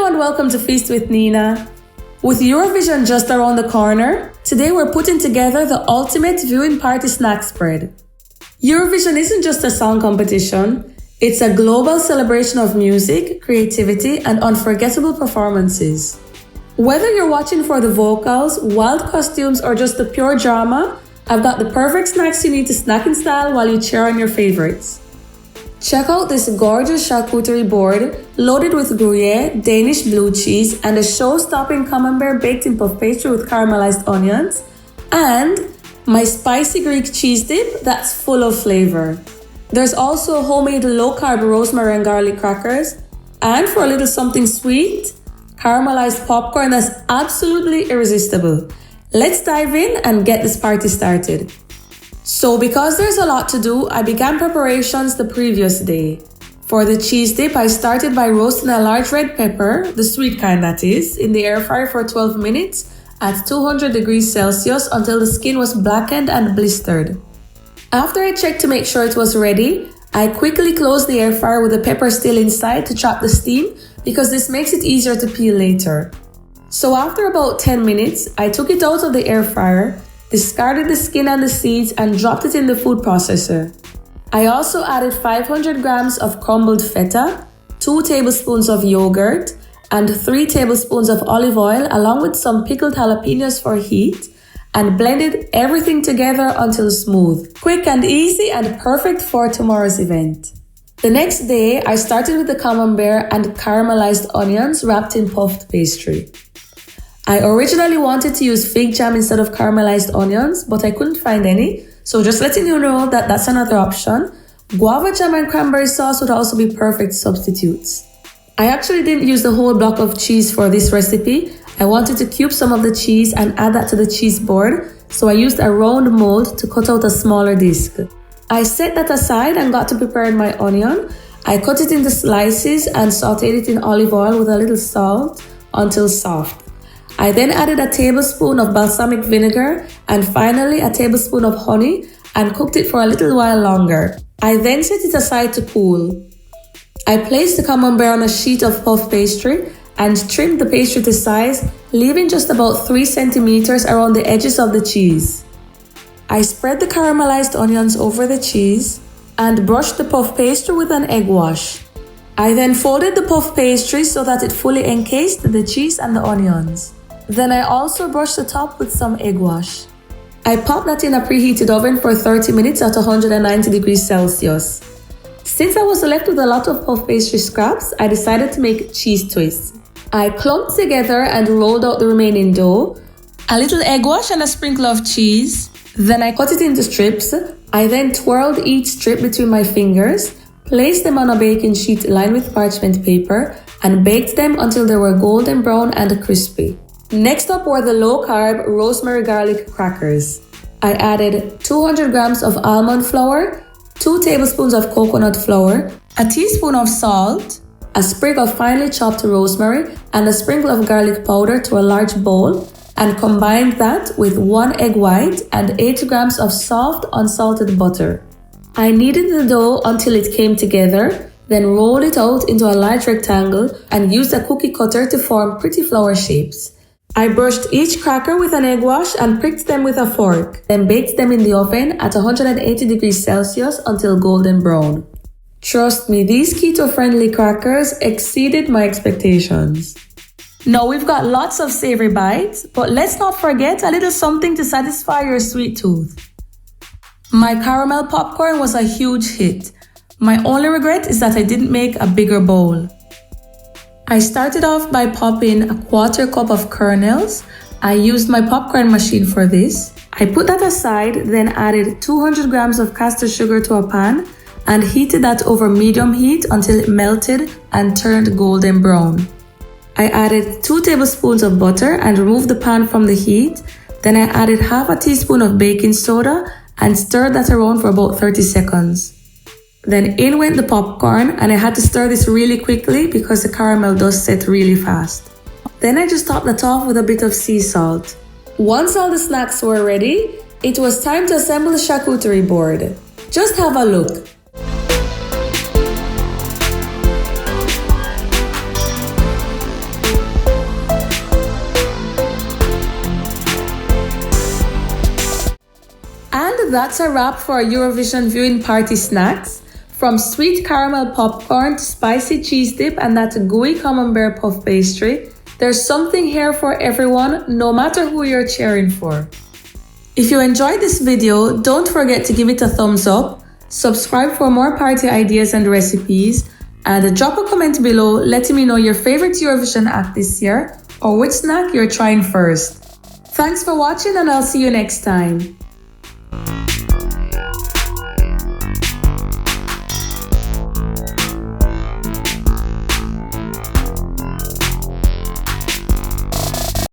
Hello and welcome to Feast with Nina. With Eurovision just around the corner, today we're putting together the ultimate viewing party snack spread. Eurovision isn't just a song competition, it's a global celebration of music, creativity, and unforgettable performances. Whether you're watching for the vocals, wild costumes, or just the pure drama, I've got the perfect snacks you need to snack in style while you cheer on your favorites. Check out this gorgeous charcuterie board loaded with Gruyère, Danish blue cheese, and a show-stopping Camembert baked in puff pastry with caramelized onions, and my spicy Greek cheese dip that's full of flavor. There's also homemade low-carb rosemary and garlic crackers, and for a little something sweet, caramelized popcorn that's absolutely irresistible. Let's dive in and get this party started. So because there's a lot to do, I began preparations the previous day. For the cheese dip, I started by roasting a large red pepper, the sweet kind that is, in the air fryer for 12 minutes at 200 degrees Celsius until the skin was blackened and blistered. After I checked to make sure it was ready, I quickly closed the air fryer with the pepper still inside to trap the steam because this makes it easier to peel later. So after about 10 minutes, I took it out of the air fryer, discarded the skin and the seeds, and dropped it in the food processor. I also added 500 grams of crumbled feta, 2 tablespoons of yogurt, and 3 tablespoons of olive oil along with some pickled jalapenos for heat, and blended everything together until smooth. Quick and easy and perfect for tomorrow's event. The next day, I started with the camembert and caramelized onions wrapped in puffed pastry. I originally wanted to use fig jam instead of caramelized onions, but I couldn't find any, so just letting you know that that's another option. Guava jam and cranberry sauce would also be perfect substitutes. I actually didn't use the whole block of cheese for this recipe. I wanted to cube some of the cheese and add that to the cheese board, so I used a round mold to cut out a smaller disc. I set that aside and got to preparing my onion. I cut it into slices and sauteed it in olive oil with a little salt until soft. I then added a tablespoon of balsamic vinegar and finally a tablespoon of honey and cooked it for a little while longer. I then set it aside to cool. I placed the camembert on a sheet of puff pastry and trimmed the pastry to size, leaving just about 3 centimeters around the edges of the cheese. I spread the caramelized onions over the cheese and brushed the puff pastry with an egg wash. I then folded the puff pastry so that it fully encased the cheese and the onions. Then I also brushed the top with some egg wash. I popped that in a preheated oven for 30 minutes at 190 degrees Celsius. Since I was left with a lot of puff pastry scraps, I decided to make cheese twists. I clumped together and rolled out the remaining dough, a little egg wash and a sprinkle of cheese. Then I cut it into strips. I then twirled each strip between my fingers, placed them on a baking sheet lined with parchment paper, and baked them until they were golden brown and crispy. Next up were the low-carb rosemary garlic crackers. I added 200 grams of almond flour, 2 tablespoons of coconut flour, a teaspoon of salt, a sprig of finely chopped rosemary, and a sprinkle of garlic powder to a large bowl, and combined that with 1 egg white and 8 grams of soft unsalted butter. I kneaded the dough until it came together, then rolled it out into a large rectangle and used a cookie cutter to form pretty flower shapes. I brushed each cracker with an egg wash and pricked them with a fork, then baked them in the oven at 180 degrees Celsius until golden brown. Trust me, these keto-friendly crackers exceeded my expectations. Now we've got lots of savory bites, but let's not forget a little something to satisfy your sweet tooth. My caramel popcorn was a huge hit. My only regret is that I didn't make a bigger bowl. I started off by popping a 1/4 cup of kernels. I used my popcorn machine for this. I put that aside, then added 200 grams of caster sugar to a pan and heated that over medium heat until it melted and turned golden brown. I added 2 tablespoons of butter and removed the pan from the heat. Then I added half a teaspoon of baking soda and stirred that around for about 30 seconds. Then in went the popcorn, and I had to stir this really quickly because the caramel does set really fast. Then I just topped that off with a bit of sea salt. Once all the snacks were ready, it was time to assemble the charcuterie board. Just have a look. that's a wrap for our Eurovision viewing party snacks. From sweet caramel popcorn to spicy cheese dip and that gooey Camembert puff pastry, there's something here for everyone, no matter who you're cheering for. If you enjoyed this video, don't forget to give it a thumbs up, subscribe for more party ideas and recipes, and drop a comment below letting me know your favorite Eurovision act this year or which snack you're trying first. Thanks for watching, and I'll see you next time.